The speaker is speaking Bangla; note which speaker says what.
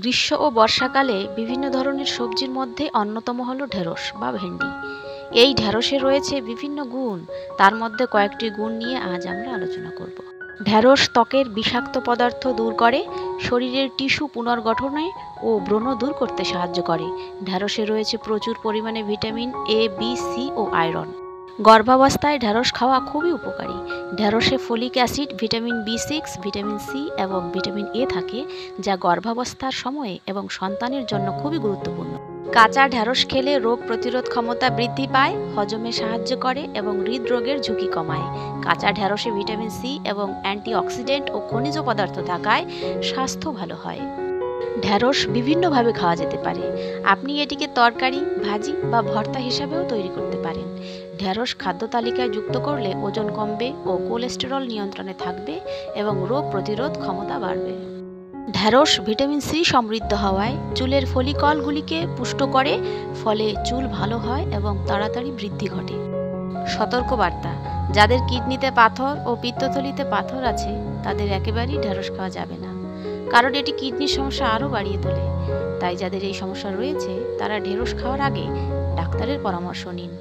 Speaker 1: গ্রীষ্ম ও বর্ষাকালে বিভিন্ন ধরনের সবজির মধ্যে অন্যতম হলো ঢেঁড়স বা ভেন্ডি। এই ঢেঁড়সে রয়েছে বিভিন্ন গুণ। তার মধ্যে কয়েকটি গুণ নিয়ে আজ আমরা আলোচনা করব। ঢেঁড়স ত্বকের বিষাক্ত পদার্থ দূর করে, শরীরের টিস্যু পুনর্গঠনে ও ব্রণ দূর করতে সাহায্য করে। ঢেঁড়সে রয়েছে প্রচুর পরিমাণে ভিটামিন এ, বি, সি ও আয়রন। গর্ভাবস্থায় ঢেঁড়স খাওয়া খুবই উপকারী। ঢেঁড়সে ফলিক অ্যাসিড, ভিটামিন বি6, ভিটামিন সি এবং ভিটামিন এ থাকে, যা গর্ভাবস্থার সময়ে এবং সন্তানের জন্য খুবই গুরুত্বপূর্ণ। কাঁচা ঢেঁড়স খেলে রোগ প্রতিরোধ ক্ষমতা বৃদ্ধি পায়, হজমে সাহায্য করে এবং হৃদরোগের ঝুঁকি কমায়। কাঁচা ঢেঁড়সে ভিটামিন সি এবং অ্যান্টিঅক্সিডেন্ট ও খনিজ পদার্থ থাকায় স্বাস্থ্য ভালো হয়। ঢেঁড়স বিভিন্নভাবে খাওয়া যেতে পারে। আপনি এটিকে তরকারি, ভাজি বা ভর্তা হিসাবেও তৈরি করতে পারেন। ঢেঁড়স খাদ্য তালিকায় যুক্ত করলে ওজন কমবে ও কোলেস্টেরল নিয়ন্ত্রণে থাকবে এবং রোগ প্রতিরোধ ক্ষমতা বাড়বে। ঢেঁড়স ভিটামিন সি সমৃদ্ধ হওয়ায় চুলের ফলিকলগুলিকে পুষ্ট করে, ফলে চুল ভালো হয় এবং তাড়াতাড়ি বৃদ্ধি ঘটে। সতর্কবার্তা: যাদের কিডনিতে পাথর ও পিত্তথলিতে পাথর আছে তাদের একেবারেই ঢেঁড়স খাওয়া যাবে না, কারণ এটি কিডনির সমস্যা আরও বাড়িয়ে তোলে। তাই যাদের এই সমস্যা রয়েছে তারা ঢেঁড়স খাওয়ার আগে ডাক্তারের পরামর্শ নিন।